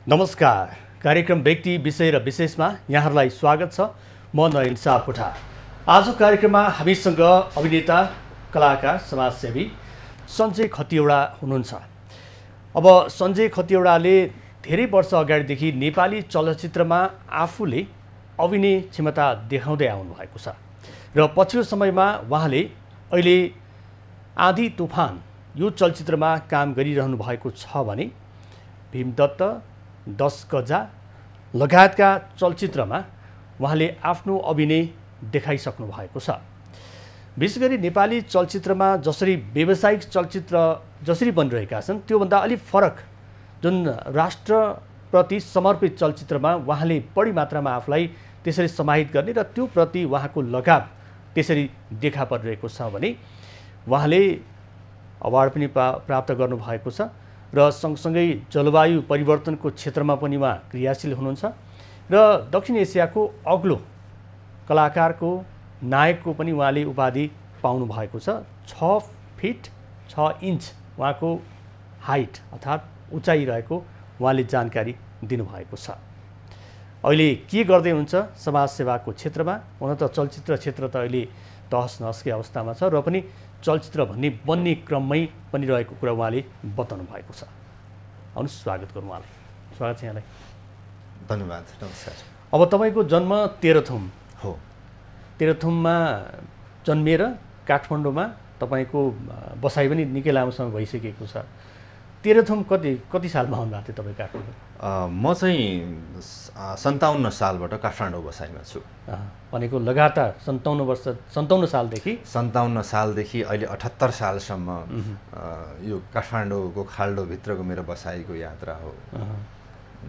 नमस्कार। कार्यक्रम व्यक्ति विषय र विशेषमा यहाँहरूलाई स्वागत छ। म नयन सापकोटा। आजको कार्यक्रममा हामीसँग अभिनेता, कलाकार, समाजसेवी सञ्जय खतिवडा हुनुहुन्छ। अब सञ्जय खतिवडाले धेरै वर्ष अगाडिदेखि नेपाली चलचित्रमा आफूले अभिनय क्षमता देखाउँदै आउनु भएको छ र पछिल्लो समयमा उहाँले अहिले आँधी तुफान यो चलचित्रमा काम गरिरहनु भएको छ भने भीमदत्त, 10 गजा लगायतका चलचित्रमा उहाँले आफ्नो अभिनय देखाइसक्नु भएको छ। विशेष गरी नेपाली चलचित्रमा जसरी व्यावसायिक चलचित्र जसरी बनिरहेका छन् त्योभन्दा अलिक फरक जुन राष्ट्रप्रति समर्पित चलचित्रमा उहाँले बढी मात्रामा आफूलाई त्यसरी समाहित गर्ने र त्यो प्रति उहाँको लगाव त्यसरी देखा परिरहेको छ भने उहाँले अवार्ड पनि प्राप्त गर्नुभएको छ र सँगसँगै जलवायु परिवर्तनको क्षेत्रमा पनि उहाँ क्रियाशील हुनुहुन्छ र दक्षिण एसियाको अग्लो कलाकारको नायकको पनि उहाँले उपाधि पाउनु भएको छ। 6 फिट 6 इन्च उहाँको हाइट अर्थात् उचाइ रहेको उहाँले जानकारी दिनुभएको छ। अहिले के गर्दै हुन्छ समाजसेवाको क्षेत्रमा? हुन त चलचित्र क्षेत्र त अहिले तहस नहसकै अवस्थामा छ र पनि चलचित्र भन्ने बन्ने क्रममै पनि रहेको कुरा उहाँले बताउनु भएको छ। आउनुहोस् स्वागत गरौँ उहाँलाई। स्वागत छ यहाँलाई। धन्यवाद। नमस्कार। अब तपाईँको जन्म तेह्रथुम हो। तेह्रथुममा जन्मिएर काठमाडौँमा तपाईँको बसाइ पनि निकै लामो समय भइसकेको छ। तेह्रथुम कति सालमा आउनुभएको थियो तपाईँ काठमाडौँ? म चाहिँ 57 सालबाट काठमाडौँ बसाइमा छु। भनेको लगातार 57 सालदेखि अहिले 78 सालसम्म यो काठमाडौँको खाल्डोभित्रको मेरो बसाइको यात्रा हो।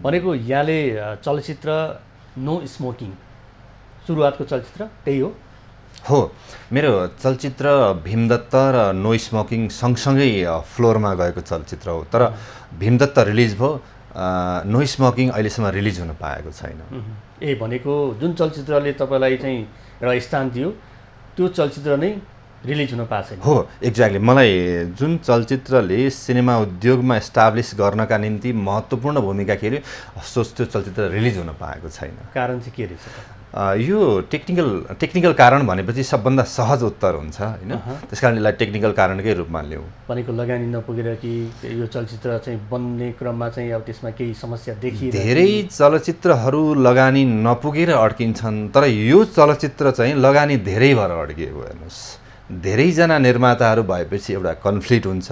भनेको यहाँले चलचित्र नो स्मोकिङ सुरुवातको चलचित्र त्यही हो? मेरो चलचित्र भीमदत्त र नो स्मोकिङ सँगसँगै फ्लोरमा गएको चलचित्र हो। तर भीमदत्त रिलिज भयो, नो स्मोकिङ अहिलेसम्म रिलिज हुन पाएको छैन। भनेको जुन चलचित्रले तपाईँलाई चाहिँ एउटा स्थान दियो त्यो चलचित्र नै रिलिज हुन पाएको छैन? हो, एक्ज्याक्टली। मलाई जुन चलचित्रले सिनेमा उद्योगमा एस्टाब्लिस गर्नका निम्ति महत्त्वपूर्ण भूमिका खेल्यो अफसोस त्यो चलचित्र रिलिज हुन पाएको छैन। कारण चाहिँ के रहेछ? यो टेक्निकल कारण भनेपछि सबभन्दा सहज उत्तर हुन्छ होइन। त्यसकारण यसलाई टेक्निकल कारणकै रूपमा ल्याउँ। भनेको लगानी नपुगेर कि यो चलचित्र चाहिँ बन्ने क्रममा चाहिँ अब त्यसमा केही समस्या देखिए? धेरै चलचित्रहरू लगानी नपुगेर अड्किन्छन्, तर यो चलचित्र चाहिँ लगानी धेरै भएर अड्किएको। हेर्नुहोस्, धेरैजना निर्माताहरू भएपछि एउटा कन्फ्लिक्ट हुन्छ।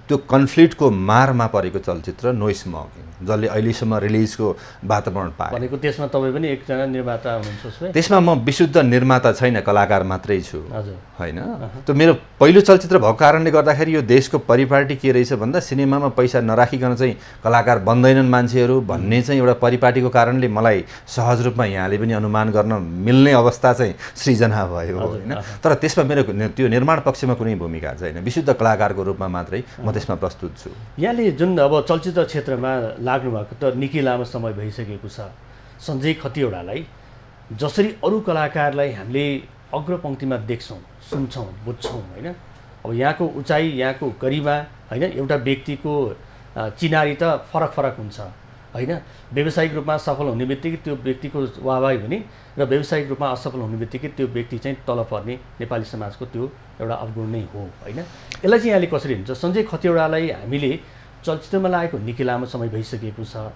त्यो कन्फ्लिक्टको मारमा परेको चलचित्र नो स्मोकिङ जसले अहिलेसम्म रिलिजको वातावरण पायो। भनेको त्यसमा तपाईँ पनि एकजना निर्माता हुनुहुन्छ? त्यसमा म विशुद्ध निर्माता छैन, कलाकार मात्रै छु। हजुर। होइन, त्यो मेरो पहिलो चलचित्र भएको कारणले गर्दाखेरि यो देशको परिपाटी के रहेछ भन्दा सिनेमामा पैसा नराखिकन चाहिँ कलाकार बन्दैनन् मान्छेहरू भन्ने चाहिँ एउटा परिपाटीको कारणले मलाई सहज रूपमा यहाँले पनि अनुमान गर्न मिल्ने अवस्था चाहिँ सृजना भयो होइन। तर त्यसमा मेरो त्यो निर्माण पक्षमा कुनै भूमिका छैन, विशुद्ध कलाकारको रूपमा मात्रै म त्यसमा प्रस्तुत छु। यहाँले जुन अब चलचित्र क्षेत्रमा लाग्नु भएको त निकै लामो समय भइसकेको छ। सञ्जय खतिवडालाई जसरी अरू कलाकारलाई हामीले अग्रपङ्क्तिमा देख्छौँ, सुन्छौँ, बुझ्छौँ होइन, अब यहाँको उचाइ, यहाँको गरिमा होइन, एउटा व्यक्तिको चिनारी त फरक फरक हुन्छ होइन। व्यावसायिक रूपमा सफल हुने बित्तिकै त्यो व्यक्तिको वाहवाही हुने र व्यावसायिक रूपमा असफल हुने बित्तिकै त्यो व्यक्ति चाहिँ तल पर्ने नेपाली समाजको त्यो एउटा अवगुण नै हो होइन। यसलाई चाहिँ यहाँले कसरी हुन्छ? सञ्जय खतिवडालाई हामीले चलचित्रमा लागेको निकै लामो समय भइसकेको छ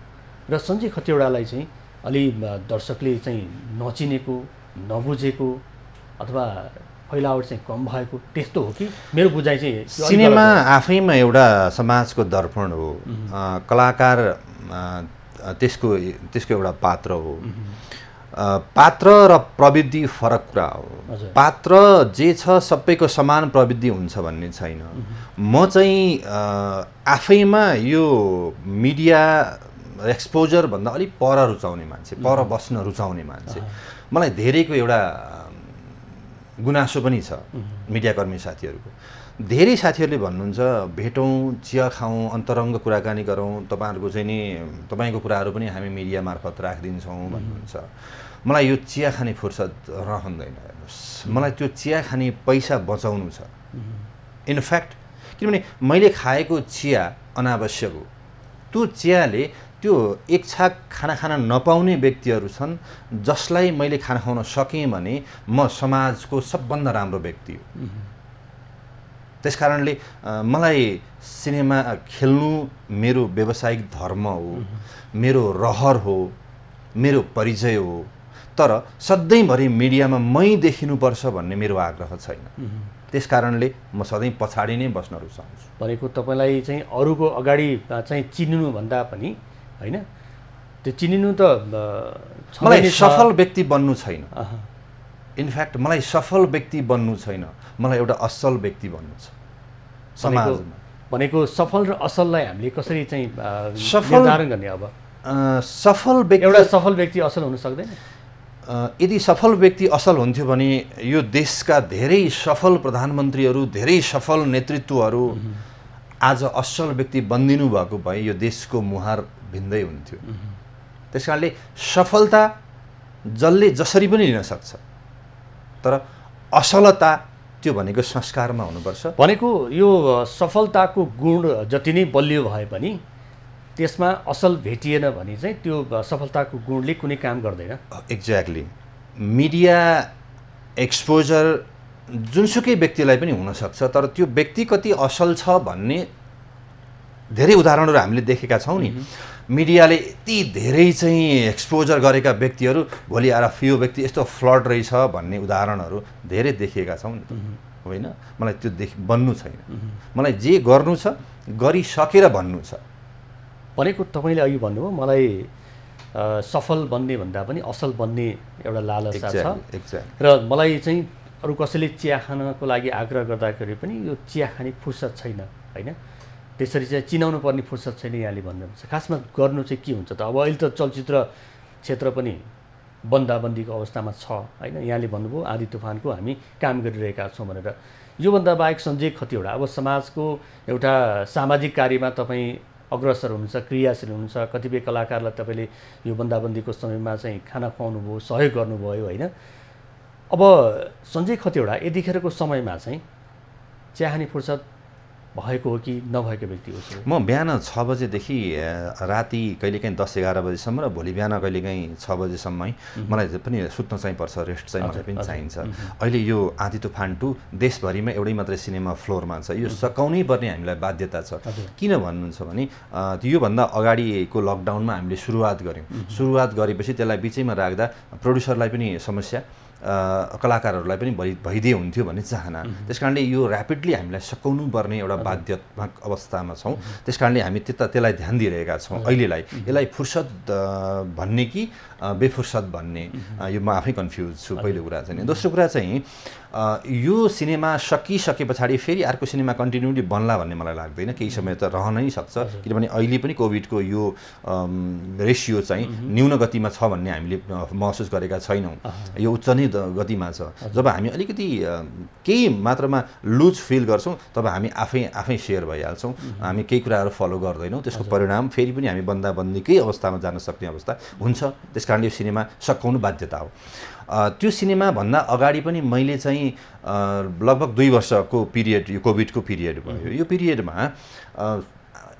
र सञ्जय खतिवडालाई चाहिँ अलि दर्शकले चाहिँ नचिनेको, नबुझेको अथवा फैलावट चाहिँ कम भएको त्यस्तो हो कि? मेरो बुझाइ चाहिँ सिनेमा आफैमा एउटा समाजको दर्पण हो। कलाकार त्यसको एउटा पात्र हो। पात्र र प्रविधि फरक कुरा हो। पात्र जे छ सबैको समान प्रविधि हुन्छ भन्ने छैन। म चाहिँ आफैमा यो मिडिया एक्सपोजर भन्दा अलिक पर रुचाउने मान्छे, पर बस्न रुचाउने मान्छे। मलाई धेरैको एउटा गुनासो पनि छ मिडियाकर्मी साथीहरूको। धेरै साथीहरूले भन्नुहुन्छ भेटौँ, चिया खाउँ, अन्तरङ्ग कुराकानी गरौँ, तपाईँहरूको चाहिँ नि तपाईँको कुराहरू पनि हामी मिडिया मार्फत राखिदिन्छौँ भन्नुहुन्छ। मलाई यो चिया खाने फुर्सद रहँदैन। हेर्नुहोस्, मलाई त्यो चिया खाने पैसा बचाउनु छ। इनफ्याक्ट किनभने मैले खाएको चिया अनावश्यक हो। त्यो चियाले त्यो एक छाक खाना खान नपाउने व्यक्तिहरू छन् जसलाई मैले खाना खुवाउन सकेँ भने म समाजको सबभन्दा राम्रो व्यक्ति हो। त्यस कारणले मलाई सिनेमा खेल्नु मेरो व्यावसायिक धर्म हो, मेरो रहर हो, मेरो परिचय हो। तर सधैँभरि मिडियामा मै देखिनुपर्छ भन्ने मेरो आग्रह छैन। त्यस कारणले म सधैँ पछाडि नै बस्न रुचाउँछु। भनेको तपाईँलाई चाहिँ अरूको अगाडि चाहिँ चिनिनुभन्दा पनि होइन, त्यो चिनिनु त मलाई सफल व्यक्ति बन्नु छैन। इनफ्याक्ट मलाई सफल व्यक्ति बन्नु छैन, मलाई एउटा असल व्यक्ति बन्नु छ समाजमा। भनेको सफल र असललाई हामीले कसरी चाहिँ निर्धारण गर्ने? अब सफल व्यक्ति, एउटा सफल व्यक्ति असल हुन सक्दैन? यदि सफल व्यक्ति असल हुन्थ्यो भने यो देशका धेरै सफल प्रधानमन्त्रीहरू, धेरै सफल नेतृत्वहरू आज असल व्यक्ति बनिदिनु भएको भए यो देशको मुहार भिन्दै हुन्थ्यो। त्यस कारणले सफलता जसले जसरी पनि लिन सक्छ, तर असलता त्यो भनेको संस्कारमा हुनुपर्छ। भनेको यो सफलताको गुण जति नै बलियो भए पनि त्यसमा असल भेटिएन भने चाहिँ त्यो सफलताको गुणले कुनै काम गर्दैन। एक्ज्याक्टली। मिडिया एक्सपोजर जुनसुकै व्यक्तिलाई पनि हुनसक्छ, तर त्यो व्यक्ति कति असल छ भन्ने धेरै उदाहरणहरू हामीले देखेका छौँ नि। मिडियाले यति धेरै चाहिँ एक्सपोजर गरेका व्यक्तिहरू भोलि आएर यो व्यक्ति यस्तो फ्लड रहेछ भन्ने उदाहरणहरू धेरै देखिएका छौँ नि, होइन? मलाई त्यो बन्नु छैन। मलाई जे गर्नु छ गरिसकेर भन्नु छ। भनेको तपाईँले अघि भन्नुभयो मलाई सफल बन्ने भन्दा पनि असल बन्ने एउटा लालसा छ र मलाई चाहिँ अरू कसैले चिया खानको लागि आग्रह गर्दाखेरि पनि यो चिया खाने फुर्सद छैन, होइन? त्यसरी चाहिँ चिनाउनु पर्ने फुर्सद छैन यहाँले भन्नुहुन्छ। खासमा गर्नु चाहिँ के हुन्छ त? अब अहिले त चलचित्र क्षेत्र पनि बन्दाबन्दीको अवस्थामा छ, होइन? यहाँले भन्नुभयो आँधी तुफानको हामी काम गरिरहेका छौँ भनेर। योभन्दा बाहेक सञ्जय खतिवडा अब समाजको एउटा सामाजिक कार्यमा तपाईँ अग्रसर हुनुहुन्छ, क्रियाशील हुनुहुन्छ। कतिपय कलाकारलाई तपाईँले यो बन्दाबन्दीको समयमा चाहिँ खाना खुवाउनु भयो, सहयोग गर्नुभयो, होइन? अब सञ्जय खतिवडा यतिखेरको समयमा चाहिँ चिया खाने फुर्सद भएको हो कि नभएको व्यक्ति हो? म बिहान 6 बजेदेखि राति कहिलेकाहीँ 10-11 बजीसम्म र भोलि बिहान कहिलेकाहीँ 6 बजीसम्मै मलाई पनि सुत्न चाहिँ पर्छ, रेस्ट चाहिँ मलाई पनि चाहिन्छ। अहिले यो आँधी तुफान 2 देशभरिमा एउटै मात्रै सिनेमा फ्लोरमा छ, यो सकाउनै पर्ने हामीलाई बाध्यता छ। किन भन्नुहुन्छ भने योभन्दा अगाडिको लकडाउनमा हामीले सुरुवात गऱ्यौँ। सुरुवात गरेपछि त्यसलाई बिचैमा राख्दा प्रड्युसरलाई पनि समस्या, कलाकारहरूलाई पनि भइदिए हुन्थ्यो भन्ने चाहना। त्यस कारणले यो ऱ्यापिडली हामीलाई सकाउनु पर्ने एउटा बाध्यतात्मक अवस्थामा छौँ। त्यस कारणले हामी त्यसलाई ध्यान दिइरहेका छौँ। अहिलेलाई यसलाई फुर्सद भन्ने कि बेफुर्सद भन्ने, यो म आफै कन्फ्युज छु, पहिलो कुरा चाहिँ। दोस्रो कुरा चाहिँ यो सिनेमा सकिसके पछाडि फेरि अर्को सिनेमा कन्टिन्युटी बन्ला भन्ने मलाई लाग्दैन। केही समय त रहन नै सक्छ, किनभने अहिले पनि कोभिडको यो रेसियो चाहिँ न्यून गतिमा छ भन्ने हामीले महसुस गरेका छैनौँ। यो उच्च नै गतिमा छ। जब हामी अलिकति केही मात्रामा लुज फिल गर्छौँ तब हामी आफै सेयर भइहाल्छौँ। हामी केही कुराहरू फलो गर्दैनौँ, त्यसको परिणाम फेरि पनि हामी बन्दाबन्दीकै अवस्थामा जान सक्ने अवस्था हुन्छ। त्यस कारणले यो सिनेमा सकाउनु बाध्यता हो। त्यो सिनेमाभन्दा अगाडि पनि मैले चाहिँ लगभग 2 वर्षको पिरियड, यो कोभिडको पिरियड भयो। यो पिरियडमा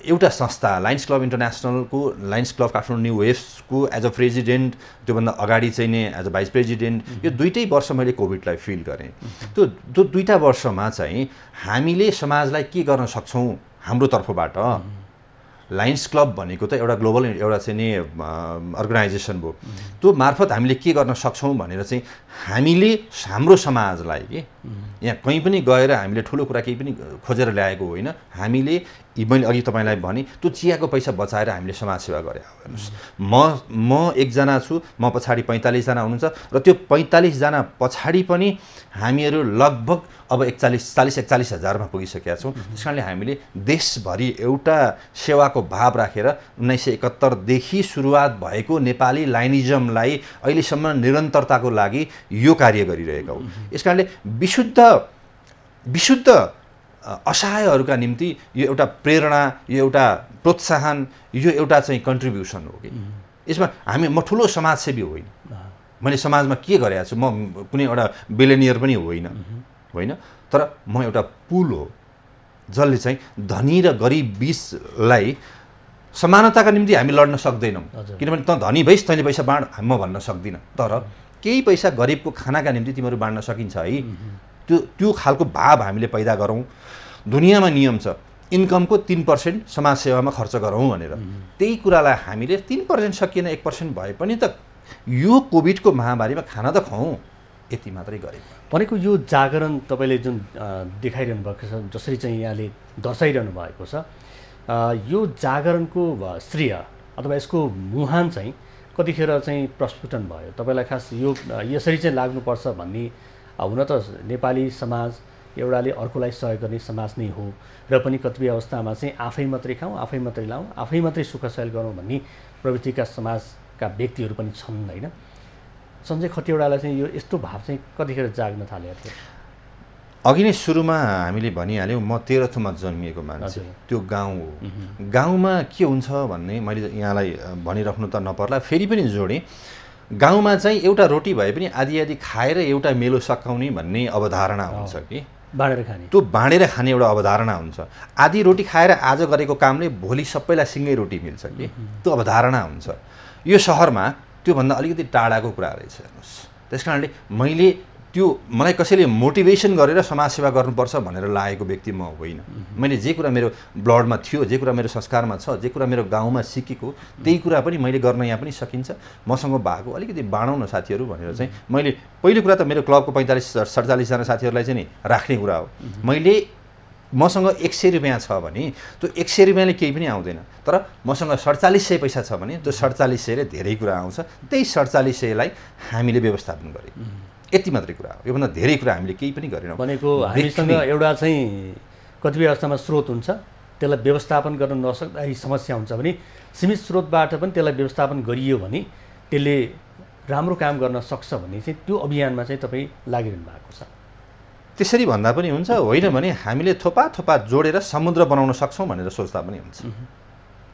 एउटा संस्था लायन्स क्लब इन्टरनेसनलको, लायन्स क्लब काठमाडौँ न्यू वेभ्सको एज अ प्रेजिडेन्ट, त्योभन्दा अगाडि चाहिँ नै एज अ भाइस प्रेजिडेन्ट, यो 2टै वर्ष मैले कोभिडलाई फिल गरेँ। त्यो 2टा वर्षमा चाहिँ हामीले समाजलाई के गर्न सक्छौँ हाम्रो तर्फबाट। लायन्स क्लब भनेको त एउटा ग्लोबल एउटा चाहिँ नि अर्गनाइजेसन भयो। त्यो मार्फत हामीले के गर्न सक्छौँ भनेर चाहिँ हामीले हाम्रो समाजलाई के यहाँ कहीँ पनि गएर हामीले ठुलो कुरा केही पनि खोजेर ल्याएको होइन। हामीले मैले अघि तपाईँलाई भने त्यो चियाको पैसा बचाएर हामीले समाजसेवा गरे। हेर्नुहोस्, म एकजना छु, म पछाडि 45 जना हुनुहुन्छ र त्यो 45 जना पछाडि पनि हामीहरू लगभग अब 40-41 हजारमा पुगिसकेका छौँ। त्यस कारणले हामीले देशभरि एउटा सेवाको भाव राखेर 1971 देखि सुरुवात भएको नेपाली लाइनिजमलाई अहिलेसम्म निरन्तरताको लागि यो कार्य गरिरहेका हौँ। यस कारणले विशुद्ध असहायहरूका निम्ति यो एउटा प्रेरणा, यो एउटा प्रोत्साहन, यो एउटा चाहिँ कन्ट्रिब्युसन हो कि यसमा म ठुलो समाजसेवी होइन। मैले समाजमा के गरेको छु, म कुनै एउटा बिलियनियर पनि होइन, तर म एउटा पुल हो जसले चाहिँ धनी र गरिब बीचलाई समानताका निम्ति हामी लड्न सक्दैनौँ, हजुर। किनभने त धनी भइस् तैँले पैसा बाँड म भन्न सक्दिनँ, तर केही पैसा गरिबको खानाका निम्ति तिमीहरू बाँड्न सकिन्छ है, त्यो खालको भाव हामीले पैदा गरौँ। दुनियाँमा नियम छ इन्कमको 3% समाजसेवामा खर्च गरौँ भनेर, त्यही कुरालाई हामीले 3% सकिएन 1% भए पनि त यो कोभिडको महामारीमा खाना त खुवाउँ, यति मात्रै गरेको भनेको यो जागरण तपाईँले जुन देखाइरहनु भएको छ, जसरी चाहिँ यहाँले दर्शाइरहनु भएको छ, यो जागरणको श्रेय अथवा यसको मुहान चाहिँ कतिखेर चाहिँ प्रस्फुटन भयो? तपाईँलाई खास यो यसरी चाहिँ लाग्नुपर्छ भन्ने, हुन त नेपाली समाज एउटाले अर्कोलाई सहयोग गर्ने समाज नै हो र पनि कतिपय अवस्थामा चाहिँ आफै मात्रै खाउँ, आफै मात्रै लाउँ, आफै मात्रै सुख सयल गरौँ भन्ने प्रवृत्तिका समाजका व्यक्तिहरू पनि छन् होइन? सञ्जय खतिवडालाई चाहिँ यो यस्तो भाव चाहिँ कतिखेर जाग्न थालेको थियो? अघि नै सुरुमा हामीले भनिहाल्यौँ, म तेह्रथुममा जन्मिएको मान्छे, त्यो गाउँ हो। गाउँमा के हुन्छ भन्ने मैले यहाँलाई भनिराख्नु त नपर्ला, फेरि पनि जोडेँ। गाउँमा चाहिँ एउटा रोटी भए पनि आधी आधी खाएर एउटा मेलो सकाउने भन्ने अवधारणा हुन्छ कि बाँडेर खाने, त्यो बाँडेर खाने एउटा अवधारणा हुन्छ। आधी रोटी खाएर आज गरेको कामले भोलि सबैलाई सिँगै रोटी मिल्छ कि त्यो अवधारणा हुन्छ। यो सहरमा त्योभन्दा अलिकति टाढाको कुरा रहेछ हेर्नुहोस्। त्यस कारणले मलाई कसैले मोटिभेसन गरेर समाजसेवा गर्नुपर्छ भनेर लागेको व्यक्ति म होइन। मैले जे कुरा मेरो ब्लडमा थियो, जे कुरा मेरो संस्कारमा छ, जे कुरा मेरो गाउँमा सिकेको त्यही कुरा पनि मैले गर्न यहाँ पनि सकिन्छ, मसँग भएको अलिकति बाँडौँ न साथीहरू भनेर चाहिँ मैले पहिलो कुरा त मेरो क्लबको 45-47 जना साथीहरूलाई चाहिँ नि राख्ने कुरा हो। मसँग 100 रुपियाँ छ भने त्यो 100 रुपियाँले केही पनि आउँदैन, तर मसँग 4700 पैसा छ भने त्यो 4700ले धेरै कुरा आउँछ। त्यही 4700लाई हामीले व्यवस्थापन गऱ्यौँ, यति मात्रै कुरा हो। योभन्दा धेरै कुरा हामीले केही पनि गरेनौँ। भनेको हामीसँग एउटा चाहिँ कतिपय अवस्थामा स्रोत हुन्छ, त्यसलाई व्यवस्थापन गर्न नसक्दाखेरि समस्या हुन्छ भने सीमित स्रोतबाट पनि त्यसलाई व्यवस्थापन गरियो भने त्यसले राम्रो काम गर्न सक्छ भन्ने चाहिँ त्यो अभियानमा चाहिँ तपाईँ लागिरहनु भएको छ। त्यसरी भन्दा पनि हुन्छ, होइन भने हामीले थोपा थोपा जोडेर समुद्र बनाउन सक्छौँ भनेर सोच्दा पनि हुन्छ।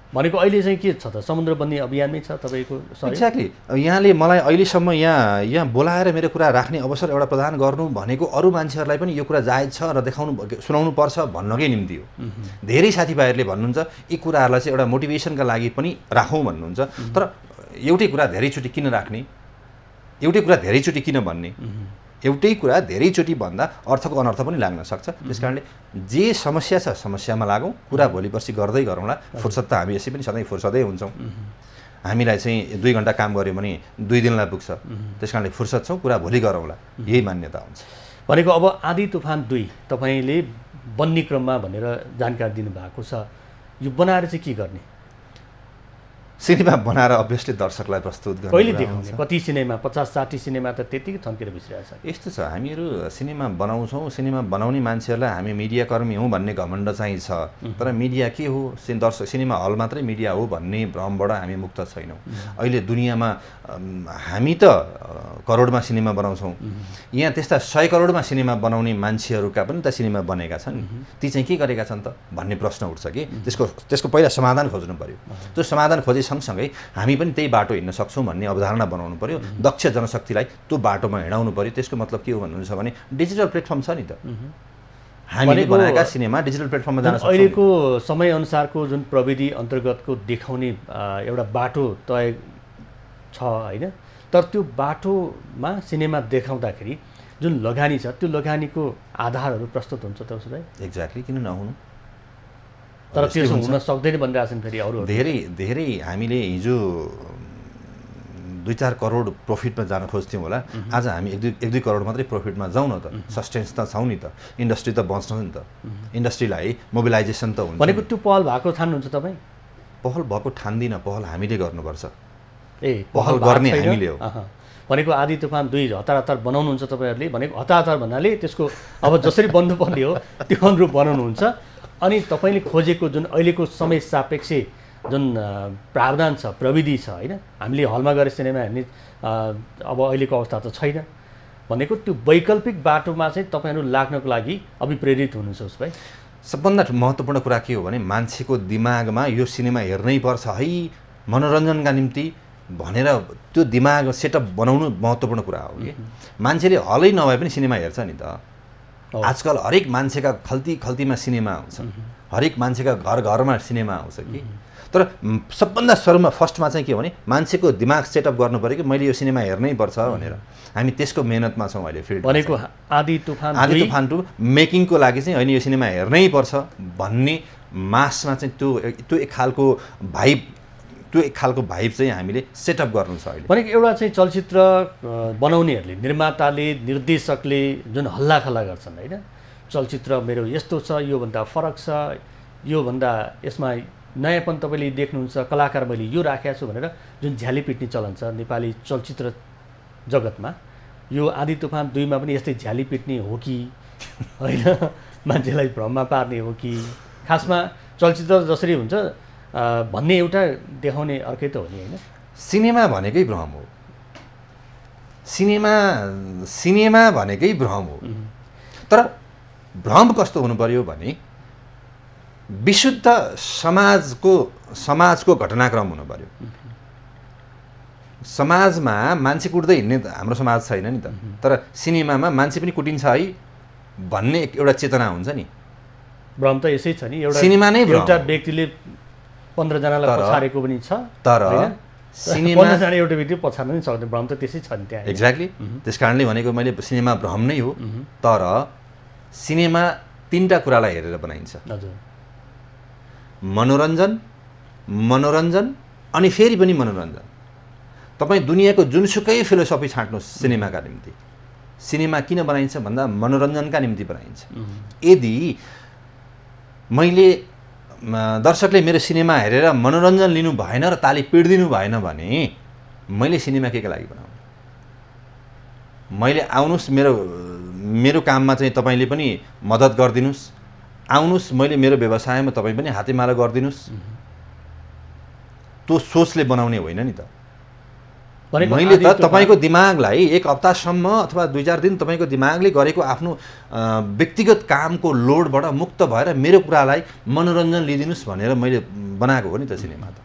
भनेको अहिले चाहिँ के छ त, समुद्र बन्ने अभियानमै छ तपाईँको? एक्ज्याक्टली। यहाँले मलाई अहिलेसम्म यहाँ बोलाएर मेरो कुरा राख्ने अवसर एउटा प्रदान गर्नु भनेको अरू मान्छेहरूलाई पनि यो कुरा जायज छ र सुनाउनु पर्छ भन्नकै निम्ति हो। धेरै साथीभाइहरूले भन्नुहुन्छ यी कुराहरूलाई चाहिँ एउटा मोटिभेसनका लागि पनि राखौँ भन्नुहुन्छ, तर एउटै कुरा धेरैचोटि किन राख्ने, एउटै कुरा धेरैचोटि किन भन्ने, एउटै कुरा धेरैचोटि भन्दा अर्थको अनर्थ पनि लाग्न सक्छ। त्यस कारणले जे समस्या छ समस्यामा लागौँ, कुरा भोलि पर्सि गर्दै गरौँला। फुर्सद त हामी यसै पनि सधैँ फुर्सदै हुन्छौँ। हामीलाई चाहिँ 2 घन्टा काम गऱ्यो भने 2 दिनलाई पुग्छ, त्यस कारणले फुर्सद छौँ, कुरा भोलि गरौँला, यही मान्यता हुन्छ। भनेको अब आँधी तुफान 2 तपाईँले बन्ने क्रममा भनेर जानकारी दिनुभएको छ, यो बनाएर चाहिँ के गर्ने? सिनेमा बनाएर अभियसली दर्शकलाई प्रस्तुत गर्ने। कहिले देखाउने? कति सिनेमा? 50-60 सिनेमा त त्यतिकै थन्केर बसिरहेछ। यस्तो छ, हामीहरू सिनेमा बनाउँछौँ, सिनेमा बनाउने मान्छेहरूलाई हामी मिडियाकर्मी हौँ भन्ने घमण्ड चाहिँ छ, तर मिडिया के हो, सिनेमा हल मात्रै मिडिया हो भन्ने भ्रमबाट हामी मुक्त छैनौँ। अहिले दुनियाँमा हामी त करोडमा सिनेमा बनाउँछौँ, यहाँ त्यस्ता 100 करोडमा सिनेमा बनाउने मान्छेहरूका पनि त सिनेमा बनेका छन्, ती चाहिँ के गरेका छन् त भन्ने प्रश्न उठ्छ कि त्यसको पहिला समाधान खोज्नु पर्यो। त्यो समाधान खोजे सँगसँगै हामी पनि त्यही बाटो हिँड्न सक्छौँ भन्ने अवधारणा बनाउनु पर्यो, दक्ष जनशक्तिलाई त्यो बाटोमा हिँडाउनु पर्यो। त्यसको मतलब के हो भन्नुहुन्छ भने डिजिटल प्लेटफर्म छ नि त, हामीले बनाएका सिनेमा डिजिटल प्लेटफर्ममा जान सक्छ। अहिलेको समयअनुसारको जुन प्रविधि अन्तर्गतको देखाउने एउटा बाटो तय छ होइन, तर त्यो बाटोमा सिनेमा देखाउँदाखेरि जुन लगानी छ त्यो लगानीको आधारहरू प्रस्तुत हुन्छ त उसलाई? एक्ज्याक्टली, किन नहुनु, तर त्यसो हुन सक्दैन भनिरहेछन् फेरि अरू। धेरै हामीले हिजो 2-4 करोड प्रफिटमा जान खोज्थ्यौँ होला, आज हामी 1-2 करोड मात्रै प्रफिटमा जाउँ न त, सस्टेन्स त छौँ नि त, इन्डस्ट्री त बच्छ नि त, इन्डस्ट्रीलाई मोबिलाइजेसन त हुन्छ। भनेको त्यो पहल भएको ठान्नुहुन्छ तपाईँ? पहल भएको ठान्दिनँ, पहल हामीले गर्नुपर्छ। पहल गर्ने हामीले हो। भनेको आँधी तुफान 2 हतार बनाउनुहुन्छ तपाईँहरूले, भनेको हतार भन्नाले त्यसको अब जसरी बन्नुपर्ने हो त्यो अनुरूप बनाउनुहुन्छ। अनि तपाईँले खोजेको जुन अहिलेको समय सापेक्ष जुन प्रावधान छ, प्रविधि छ होइन, हामीले हलमा गएर सिनेमा हेर्ने अब अहिलेको अवस्था त छैन, भनेको त्यो वैकल्पिक बाटोमा चाहिँ तपाईँहरू लाग्नको लागि अभिप्रेरित हुनुहुन्छ उस भाइ? सबभन्दा महत्त्वपूर्ण कुरा के हो भने मान्छेको दिमागमा यो सिनेमा हेर्नै पर्छ है मनोरञ्जनका निम्ति भनेर त्यो दिमाग सेटअप बनाउनु महत्त्वपूर्ण कुरा हो कि मान्छेले हलै नभए पनि सिनेमा हेर्छ नि त। आजकल हरेक मान्छेका खल्तीमा सिनेमा आउँछ, हरेक मान्छेका घरमा सिनेमा आउँछ कि, तर सबभन्दा सुरुमा फर्स्टमा चाहिँ के हो भने मान्छेको दिमाग सेटअप गर्नु पऱ्यो कि मैले यो सिनेमा हेर्नै पर्छ भनेर हामी त्यसको मेहनतमा छौँ अहिले फिल्ड भनेको आँधी तुफान 2 मेकिङको लागि चाहिँ होइन यो सिनेमा हेर्नै पर्छ भन्ने मासमा चाहिँ त्यो एक खालको भाइब चाहिँ हामीले सेटअप गर्नु छ अहिले। भनेको एउटा चाहिँ चलचित्र बनाउनेहरूले निर्माताले निर्देशकले जुन हल्लाखल्ला गर्छन् होइन, चलचित्र मेरो यस्तो छ, योभन्दा फरक छ, योभन्दा यसमा नयाँपन तपाईँले देख्नुहुन्छ, कलाकार मैले यो राखेको छु भनेर जुन झ्याली पिट्ने चलन छ नेपाली चलचित्र जगतमा, यो आँधी तुफान 2 मा पनि यस्तै झ्याली पिट्ने हो कि होइन, मान्छेलाई भ्रममा पार्ने हो कि, खासमा चलचित्र जसरी हुन्छ भन्ने एउटा देखाउने अर्कै त हो नि होइन। सिनेमा भनेकै भ्रम हो, सिनेमा भनेकै भ्रम हो। तर भ्रम कस्तो हुनु पर्यो भने विशुद्ध समाजको घटनाक्रम हुनु पर्यो। समाजमा मान्छे कुट्दै हिँड्ने हाम्रो समाज छैन नि त, तर सिनेमामा मान्छे पनि कुटिन्छ है भन्ने एउटा चेतना हुन्छ नि। भ्रम त यसै छ नि, सिनेमा नै एउटा व्यक्तिले 15 जनालाई पछारेको पनि छ, तर सिनेमा 15 जना एउटा व्यक्ति पछार्न पनि सक्दैन, भ्रम त त्यसै छ नि त्यहाँ। एक्ज्याक्टली, त्यस कारणले भनेको मैले सिनेमा भ्रम नै हो। तर सिनेमा 3टा कुरालाई हेरेर बनाइन्छ, हजुर, मनोरञ्जन अनि फेरि पनि मनोरञ्जन। तपाईँ दुनियाँको जुनसुकै फिलोसफी छाट्नुहोस् सिनेमाका निम्ति, सिनेमा किन बनाइन्छ भन्दा मनोरञ्जनका निम्ति बनाइन्छ। यदि दर्शकले मेरो सिनेमा हेरेर मनोरञ्जन लिनु भएन र ताली पिट्दिनु भएन भने मैले सिनेमा के लागि बनाउँ? मैले आउनुहोस् मेरो काममा चाहिँ तपाईँले पनि मद्दत गरिदिनुहोस्, आउनुहोस् मैले मेरो व्यवसायमा तपाईँ पनि हातेमालो गरिदिनुहोस्, त्यो सोचले बनाउने होइन नि त। मैले त तपाईँको दिमागलाई 1 हप्तासम्म अथवा 2-4 दिन तपाईँको दिमागले गरेको आफ्नो व्यक्तिगत कामको लोडबाट मुक्त भएर मेरो कुरालाई मनोरञ्जन लिइदिनुहोस् भनेर मैले बनाएको हो नि त सिनेमा त।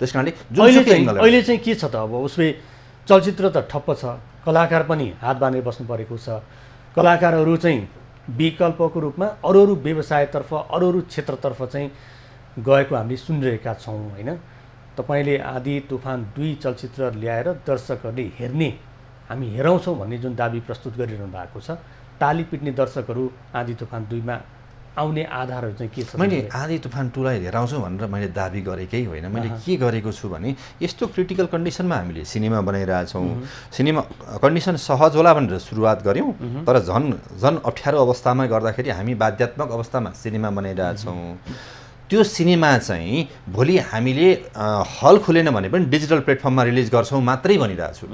त्यस कारणले अहिले चाहिँ के छ त, अब उसले चलचित्र त ठप्प छ, कलाकार पनि हात बाँधेर बस्नु परेको छ, कलाकारहरू चाहिँ विकल्पको रूपमा अरू व्यवसायतर्फ अरू क्षेत्रतर्फ चाहिँ गएको हामीले सुनिरहेका छौँ होइन। तपाईँले आँधी तुफान 2 चलचित्र ल्याएर दर्शकहरूले हेर्ने, हामी हेराउँछौँ भन्ने जुन दाबी प्रस्तुत गरिरहनु भएको छ, ताली पिट्ने दर्शकहरू आँधी तुफान 2 मा आउने आधारहरू चाहिँ के छ? मैले आँधी तुफान 2 लाई हेराउँछु भनेर मैले दाबी गरेकै होइन। मैले के गरेको छु भने यस्तो क्रिटिकल कन्डिसनमा हामीले सिनेमा बनाइरहेछौँ, सिनेमा कन्डिसन सहज होला भनेर सुरुवात गऱ्यौँ, तर झन् अप्ठ्यारो अवस्थामा गर्दाखेरि हामी बाध्यात्मक अवस्थामा सिनेमा बनाइरहेछौँ। त्यो सिनेमा चाहिँ भोलि हामीले हल खुलेन भने पनि डिजिटल प्लेटफर्ममा रिलिज गर्छौँ मात्रै भनिरहेछु।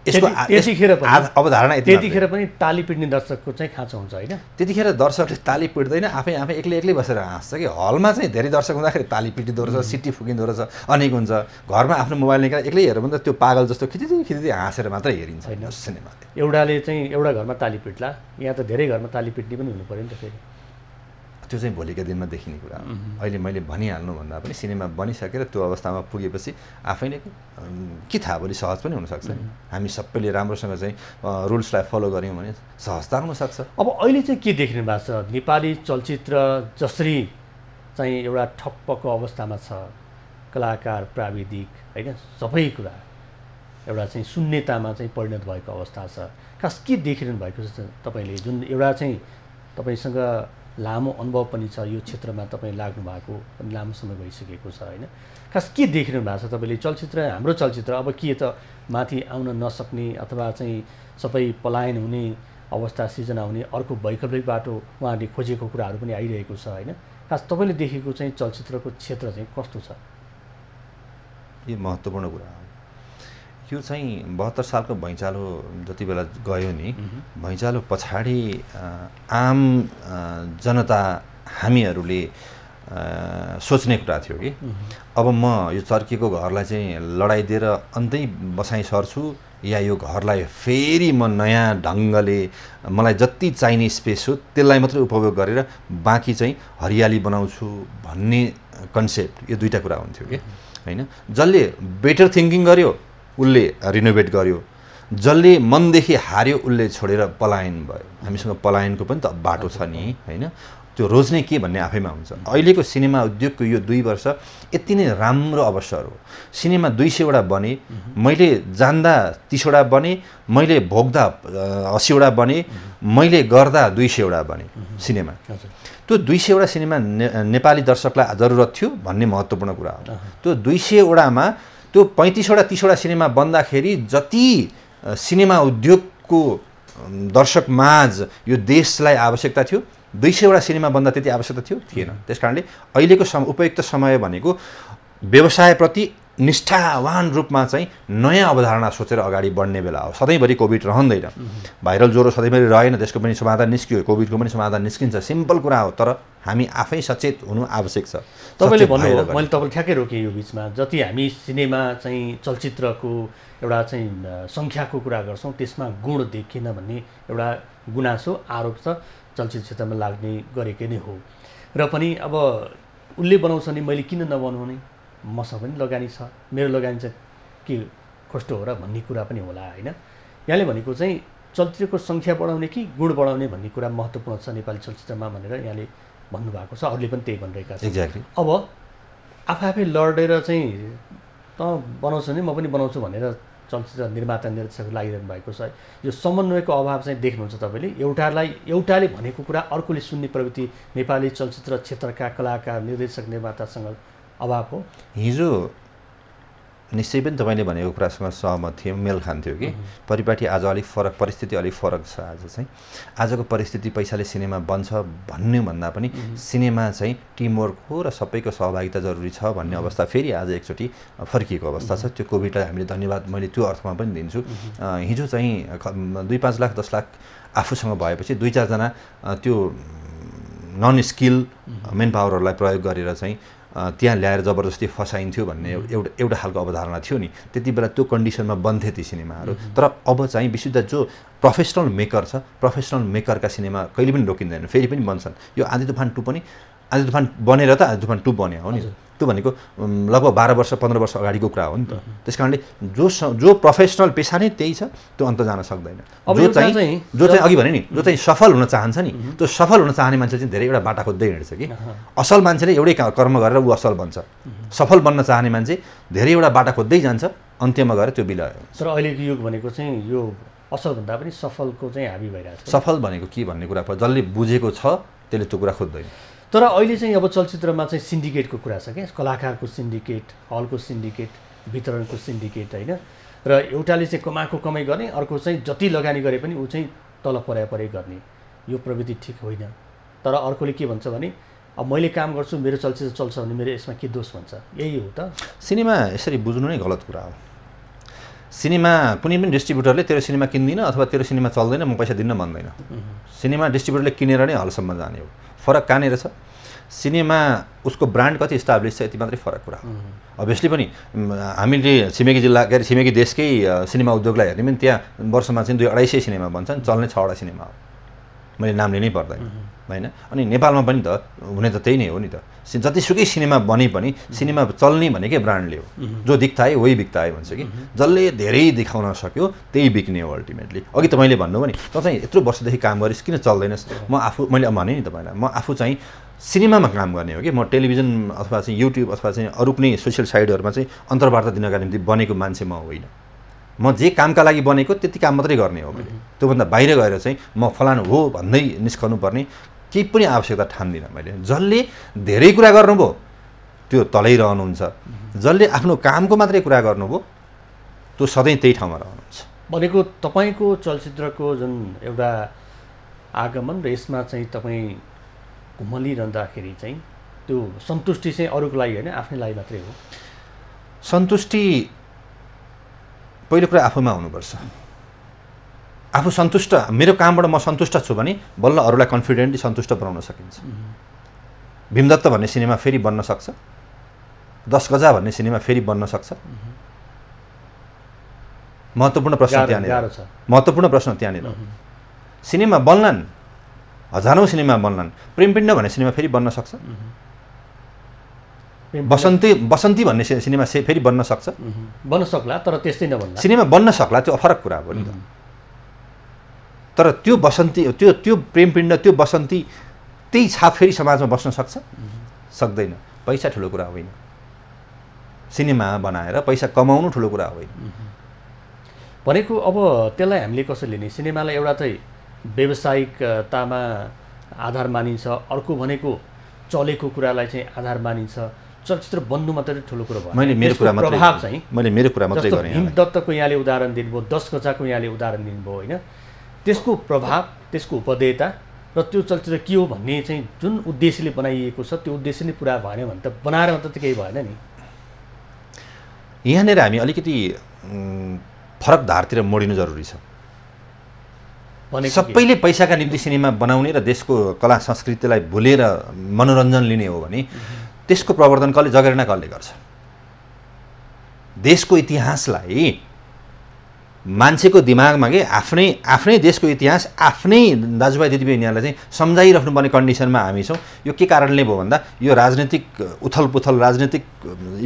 त्यतिखेर अवधारणा त्यतिखेर पनि ताली पिट्ने दर्शकको चाहिँ खाँचो हुन्छ होइन। त्यतिखेर दर्शकले ताली पिट्दैन, आफै एक्लै बसेर हाँस्छ कि हलमा चाहिँ धेरै दर्शक हुँदाखेरि ताली पिटिँदो रहेछ, सिटी फुकिँदो रहेछ, अनेक हुन्छ। घरमा आफ्नो मोबाइल निकालेर एक्लै हेऱ्यो भने त त्यो पागल जस्तो खिचिदिँदै हाँसेर मात्रै हेरिन्छ होइन सिनेमा। एउटाले चाहिँ एउटा घरमा ताली पिट्ला, यहाँ त धेरै घरमा ताली पिट्ने पनि हुनु पऱ्यो नि त फेरि। त्यो चाहिँ भोलिका दिनमा देखिने कुरा हो। अहिले मैले भनिहाल्नु भन्दा पनि सिनेमा बनिसकेर त्यो अवस्थामा पुगेपछि आफै नै के थाहा भोलि सहज पनि हुनसक्छ। हामी सबैले राम्रोसँग चाहिँ रुल्सलाई फलो गऱ्यौँ भने सहजता हुनसक्छ। अब अहिले चाहिँ के देखिनु भएको छ, नेपाली चलचित्र जसरी चाहिँ एउटा ठप्पको अवस्थामा छ, कलाकार प्राविधिक होइन सबै कुरा एउटा चाहिँ शून्यतामा चाहिँ परिणत भएको अवस्था छ। खास के देखिरहनु भएको छ तपाईँले, जुन एउटा चाहिँ तपाईँसँग लामो अनुभव पनि छ, यो क्षेत्रमा तपाईँ लाग्नु भएको पनि लामो समय भइसकेको छ होइन। खास के देखिरहनु भएको छ तपाईँले? चलचित्र, हाम्रो चलचित्र अब के त माथि आउन नसक्ने अथवा चाहिँ सबै पलायन हुने अवस्था सिर्जना हुने अर्को वैकल्पिक बाटो उहाँहरूले खोजेको कुराहरू पनि आइरहेको छ होइन। खास तपाईँले देखेको चाहिँ चलचित्रको क्षेत्र चाहिँ कस्तो छ? यो महत्त्वपूर्ण कुरा हो। यो चाहिँ 72 सालको भैँचालो जति बेला गयो नि, भैँचालो पछाडि आम जनता हामीहरूले सोच्ने कुरा थियो कि अब म यो चर्किएको घरलाई चाहिँ लडाइदिएर अन्तै बसाइ सर्छु या यो घरलाई फेरि म नयाँ ढङ्गले मलाई जति चाहिने स्पेस हो त्यसलाई मात्रै उपभोग गरेर बाँकी चाहिँ हरियाली बनाउँछु भन्ने कन्सेप्ट, यो 2टा कुरा हुन्थ्यो कि होइन। जसले बेटर थिङ्किङ गर्यो उसले रिनोभेट गर्यो, जसले मनदेखि हार्यो उसले छोडेर पलायन भयो। हामीसँग पलायनको पनि त बाटो छ नि होइन। त्यो रोज्ने के भन्ने आफैमा हुन्छ। अहिलेको सिनेमा उद्योगको यो 2 वर्ष यति नै राम्रो अवसर हो। सिनेमा 200 वटा बने, मैले जान्दा 30 वटा बने, मैले भोग्दा 80 वटा बने, मैले गर्दा 200 वटा बने सिनेमा। त्यो 200 वटा सिनेमा नेपाली दर्शकलाई जरुरत थियो भन्ने महत्त्वपूर्ण कुरा हो। त्यो 200 वटामा त्यो 35 वटा 30 वटा सिनेमा बन्दाखेरि जति सिनेमा उद्योगको दर्शक माझ यो देशलाई आवश्यकता थियो, 200 वटा सिनेमा बन्दा त्यति आवश्यकता थिएन। त्यसकारणले अहिलेको उपयुक्त समय भनेको व्यवसायप्रति निष्ठावान रूपमा चाहिँ नयाँ अवधारणा सोचेर अगाडि बढ्ने बेला हो। सधैँभरि कोभिड रहँदैन, भाइरल ज्वरो सधैँभरि रहेन, त्यसको पनि समाधान निस्कियो, कोभिडको पनि समाधान निस्किन्छ, सिम्पल कुरा हो। तर हामी आफै सचेत हुनु आवश्यक छ। तपाईँले भन्नुभयो, मैले तपाईँले ठ्याक्कै रोकेँ यो बिचमा, जति हामी सिनेमा चाहिँ चलचित्रको एउटा चाहिँ सङ्ख्याको कुरा गर्छौँ त्यसमा गुण देखिएन भन्ने एउटा गुनासो आरोप छ चलचित्र क्षेत्रमा लाग्ने गरेकै नै हो। र पनि अब उसले बनाउँछ नि मैले किन नबनाउने, मसँग पनि लगानी छ, मेरो लगानी चाहिँ के कस्तो हो र भन्ने कुरा पनि होला होइन। यहाँले भनेको चाहिँ चलचित्रको सङ्ख्या बढाउने कि गुण बढाउने भन्ने कुरा महत्त्वपूर्ण छ नेपाली चलचित्रमा भनेर यहाँले भन्नुभएको छ, अरूले पनि त्यही भनिरहेका छन्। एक्ज्याक्टली। अब आफै लडेर चाहिँ त बनाउँछु नि म पनि बनाउँछु भनेर चलचित्र निर्माता निर्देशक लागिरहनु भएको छ। यो समन्वयको अभाव चाहिँ देख्नुहुन्छ तपाईँले? एउटाले भनेको कुरा अर्कोले सुन्ने प्रवृत्ति नेपाली चलचित्र क्षेत्रका कलाकार निर्देशक निर्मातासँग अभाव हो। हिजो निश्चय पनि तपाईँले भनेको कुरासँग सहमत थियौँ, मेल खान्थ्यो कि परिपाटी आज अलिक फरक, परिस्थिति अलिक फरक छ। आज चाहिँ आजको परिस्थिति पैसाले सिनेमा बन्छ भन्ने भन्दा पनि सिनेमा चाहिँ टिमवर्क हो र सबैको सहभागिता जरुरी छ भन्ने अवस्था फेरि आज एकचोटि फर्किएको अवस्था छ। त्यो कोभिडलाई हामीले धन्यवाद मैले त्यो अर्थमा पनि दिन्छु। हिजो चाहिँ 2-5 लाख 10 लाख आफूसँग भएपछि 2-4 जना त्यो नन स्किल मेन पावरहरूलाई प्रयोग गरेर चाहिँ त्यहाँ ल्याएर जबरजस्ती फसाइन्थ्यो भन्ने एउटा खालको अवधारणा थियो नि। त्यति बेला त्यो कन्डिसनमा बन्थे ती सिनेमाहरू। तर अब चाहिँ विशुद्ध जो प्रोफेसनल मेकर छ, प्रोफेसनल मेकरका सिनेमा कहिले पनि रोकिँदैन, फेरि पनि बन्छन्। यो आँधी तुफान 2 पनि आँधी तुफान बनेर त आँधी तुफान 2 बन्यो हो नि। त्यो भनेको लगभग 12 वर्ष 15 वर्ष अगाडिको कुरा हो नि त। त्यसकारणले जो प्रोफेसनल पेसा नै त्यही छ, त्यो अन्त जान सक्दैन। जो चाहिँ अघि भने नि जो चाहिँ सफल हुन चाहन्छ नि, त्यो सफल हुन चाहने मान्छे चाहिँ धेरैवटा बाटा खोज्दै हिँड्छ कि। असल मान्छेले एउटै कर्म गरेर ऊ असल बन्छ, सफल बन्न चाहने मान्छे धेरैवटा बाटा खोज्दै जान्छ, अन्त्यमा गएर त्यो विलय हुन्छ। तर अहिलेको युग भनेको चाहिँ यो असल भन्दा पनि सफलको चाहिँ हाबी भइरहेको छ। सफल भनेको के भन्ने कुरा जसले बुझेको छ त्यसले त्यो कुरा खोज्दैन। तर अहिले चाहिँ अब चलचित्रमा चाहिँ सिन्डिकेटको कुरा छ क्या, कलाकारको सिन्डिकेट, हलको सिन्डिकेट, वितरणको सिन्डिकेट होइन। र एउटाले चाहिँ कमाएको कमाइ गर्ने, अर्को चाहिँ जति लगानी गरे पनि ऊ चाहिँ तल परे गर्ने, यो प्रवृत्ति ठिक होइन। तर अर्कोले के भन्छ भने अब मैले काम गर्छु, मेरो चलचित्र चल्छ भने मेरो यसमा के दोष भन्छ, यही हो त। सिनेमा यसरी बुझ्नु नै गलत कुरा हो। सिनेमा कुनै पनि डिस्ट्रिब्युटरले तेरो सिनेमा किन्दिनँ अथवा तेरो सिनेमा चल्दैन म पैसा दिन्न भन्दैन। सिनेमा डिस्ट्रिब्युटरले किनेर नै हलसम्म जाने हो। फरक कहाँनिर छ? सिनेमा उसको ब्रान्ड कति इस्टाब्लिस छ, यति मात्रै फरक कुरा हो। अभियसली पनि हामीले छिमेकी जिल्ला के अरे छिमेकी देशकै सिनेमा उद्योगलाई हेर्ने पनि त्यहाँ वर्षमा चाहिँ 200-250 सिनेमा बन्छन्, चल्ने 6वटा सिनेमा हो। मैले नाम लिनै पर्दैन होइन। अनि नेपालमा पनि त हुने त त्यही नै हो नि त। जतिसुकै सिनेमा बने पनि सिनेमा चल्ने भनेकै ब्रान्डले हो। जो दिक्ता है वही बिक्ता है भन्छ कि। जसले धेरै देखाउन सक्यो त्यही बिक्ने हो अल्टिमेटली। अघि तपाईँले भन्नुभयो नि त चाहिँ यत्रो वर्षदेखि काम गरिस् किन चल्दैनस्? मैले भने नि तपाईँलाई, म आफू चाहिँ सिनेमामा काम गर्ने हो कि। म टेलिभिजन अथवा चाहिँ युट्युब अथवा चाहिँ अरू कुनै सोसियल साइटहरूमा चाहिँ अन्तर्वार्ता दिनका निम्ति बनेको मान्छे म होइन। म जे कामका लागि बनेको त्यति काम मात्रै गर्ने हो मैले। त्योभन्दा बाहिर गएर चाहिँ म फलानु हो भन्दै निस्कनु पर्ने केही पनि आवश्यकता ठान्दिनँ मैले। जसले धेरै कुरा गर्नुभयो त्यो तलै रहनुहुन्छ, जसले आफ्नो कामको मात्रै कुरा गर्नुभयो त्यो सधैँ त्यही ठाउँमा रहनुहुन्छ। भनेको तपाईँको चलचित्रको जुन एउटा आगमन र यसमा चाहिँ तपाईँ घुमलिरहँदाखेरि चाहिँ त्यो सन्तुष्टि चाहिँ अरूको लागि होइन, आफ्नै लागि मात्रै हो? सन्तुष्टि पहिलो कुरा आफूमा हुनुपर्छ। आफू सन्तुष्ट, मेरो कामबाट म सन्तुष्ट छु भने बल्ल अरूलाई कन्फिडेन्टली सन्तुष्ट बनाउन सकिन्छ। भीमदत्त भन्ने सिनेमा फेरि बन्न सक्छ, 10 गजा भन्ने सिनेमा फेरि बन्न सक्छ। महत्त्वपूर्ण प्रश्न त्यहाँनिर सिनेमा बन्लान्, हजारौँ सिनेमा बन्लान्, प्रेमपिण्ड भन्ने सिनेमा फेरि बन्न सक्छ, बसन्ती भन्ने सिनेमा फेरि बन्न सक्छ। बन्न सक्ला तर त्यस्तै नबन्ला। सिनेमा बन्न सक्ला त्यो फरक कुरा हो नि त। तर त्यो बसन्ती त्यो प्रेमपिण्ड त्यो बसन्ती त्यही छाप फेरि समाजमा बस्न सक्छ? सक्दैन। पैसा ठुलो कुरा होइन, सिनेमा बनाएर पैसा कमाउनु ठुलो कुरा होइन। भनेको अब त्यसलाई हामीले कसरी लिने? सिनेमालाई एउटा चाहिँ व्यावसायिकतामा आधार मानिन्छ, अर्को भनेको चलेको कुरालाई चाहिँ आधार मानिन्छ। चलचित्र बन्नु मात्रै ठुलो कुरो भयो। मैले मेरो कुरा मात्रै प्रभाव चाहिँ मैले मेरो कुरा मात्रै गरेँ। हिमदत्तको यहाँले उदाहरण दिनुभयो, 10 गजाको यहाँले उदाहरण दिनुभयो होइन? त्यसको प्रभाव, त्यसको उपदेयता र त्यो चलचित्र के हो भन्ने चाहिँ जुन उद्देश्यले बनाइएको छ त्यो उद्देश्य नै पुरा भएन भने त बनाएर मात्र त केही भएन नि। यहाँनिर हामी अलिकति फरक धारतिर मोडिनु जरुरी छ। सबैले पैसाका निम्ति सिनेमा बनाउने र देशको कला संस्कृतिलाई भुलेर मनोरञ्जन लिने हो भने त्यसको प्रवर्धन कसले, जगेर्ना कसले गर्छ? देशको इतिहासलाई मान्छेको दिमागमा के आफ्नै देशको इतिहास आफ्नै दाजुभाइ दिदीबहिनीहरूलाई चाहिँ सम्झाइराख्नुपर्ने कन्डिसनमा हामी छौँ। यो के कारणले भयो भन्दा यो राजनीतिक उथलपुथल, राजनीतिक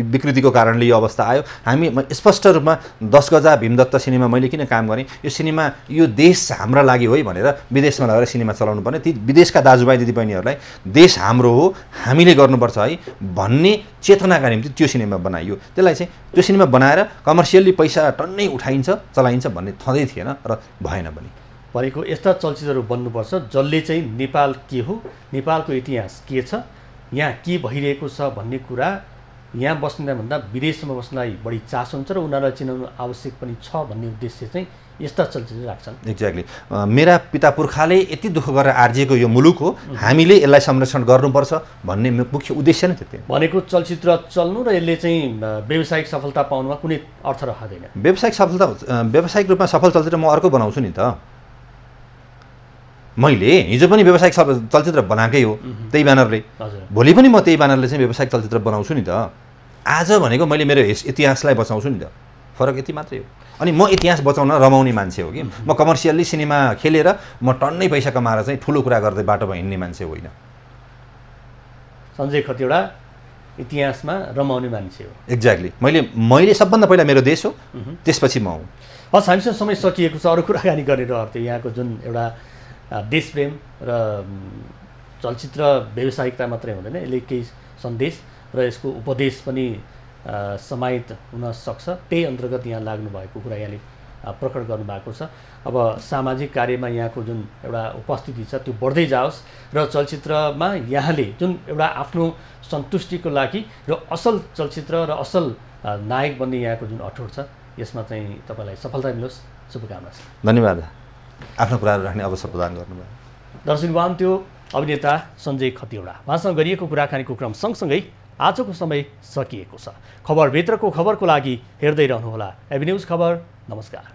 विकृतिको कारणले यो अवस्था आयो। हामी स्पष्ट रूपमा 10 गजा भीमदत्त सिनेमा मैले किन काम गरेँ, यो सिनेमा यो देश हाम्रा लागि हो भनेर विदेशमा लगेर सिनेमा चलाउनु पर्ने, ती विदेशका दाजुभाइ दिदीबहिनीहरूलाई देश हाम्रो हो, हामीले गर्नुपर्छ है भन्ने चेतनाका निम्ति त्यो सिनेमा बनाइयो। त्यसलाई चाहिँ त्यो सिनेमा बनाएर कमर्सियल्ली पैसा टन्नै उठाइन्छ चलाइन्छ भन्ने थँदै थिएन र भएन पनि। भनेको यस्ता चलचित्रहरू बन्नुपर्छ जसले चाहिँ नेपाल के हो, नेपालको इतिहास के छ, यहाँ के भइरहेको छ भन्ने कुरा यहाँ बस्नेभन्दा विदेशमा बस्नलाई बढी चासो हुन्छ र उनीहरूलाई चिनाउनु आवश्यक पनि छ भन्ने उद्देश्य चाहिँ यस्ता चलचित्र राख्छन्। एक्ज्याक्टली। मेरा पिता पुर्खाले यति दुःख गरेर आर्जिएको यो मुलुक हो, हामीले यसलाई संरक्षण गर्नुपर्छ भन्ने मुख्य उद्देश्य नै थियो। भनेको चलचित्र चल्नु र यसले चाहिँ व्यावसायिक सफलता पाउनुमा कुनै अर्थ रहँदैन। व्यावसायिक रूपमा सफल चलचित्र म अर्को बनाउँछु नि त। मैले हिजो पनि व्यावसायिक चलचित्र बनाएकै हो त्यही ब्यानरले, भोलि पनि म त्यही ब्यानरले चाहिँ व्यावसायिक चलचित्र बनाउँछु नि त। आज भनेको मैले मेरो इतिहासलाई बचाउँछु नि त, फरक यति मात्रै हो। अनि म इतिहास बचाउन रमाउने मान्छे हो कि म कमर्सियल्ली सिनेमा खेलेर म टन्नै पैसा कमाएर चाहिँ ठुलो कुरा गर्दै बाटोमा हिँड्ने मान्छे होइन। सञ्जय खतिवडा इतिहासमा रमाउने मान्छे हो। एक्ज्याक्टली। मैले सबभन्दा पहिला मेरो देश हो, त्यसपछि म हुँ। हस्, हामीसँग समय सकिएको छ। अरू कुराकानी गरेर अर्थ यहाँको जुन एउटा देशप्रेम र चलचित्र व्यावसायिकता मात्रै हुँदैन, यसले केही सन्देश र यसको उपदेश पनि समाहित हुन सक्छ। त्यही अन्तर्गत यहाँ लाग्नु भएको कुरा यहाँले प्रकट गर्नुभएको छ। अब सामाजिक कार्यमा यहाँको जुन एउटा उपस्थिति छ त्यो बढ्दै जाओस् र चलचित्रमा यहाँले जुन एउटा आफ्नो सन्तुष्टिको लागि र असल चलचित्र र असल नायक बन्ने यहाँको जुन अठोट छ यसमा चाहिँ तपाईँलाई सफलता मिलोस्, शुभकामना छ। धन्यवाद। आफ्नो कुराहरू राख्ने अवसर प्रदान गर्नुभयो। दर्शकवान त्यो अभिनेता सञ्जय खतिवडा, उहाँसँग गरिएको कुराकानीको क्रम सँगसँगै आजको समय सकिएको छ। खबरभित्रको खबरको लागि हेर्दै रहनुहोला एबी न्युज खबर। नमस्कार।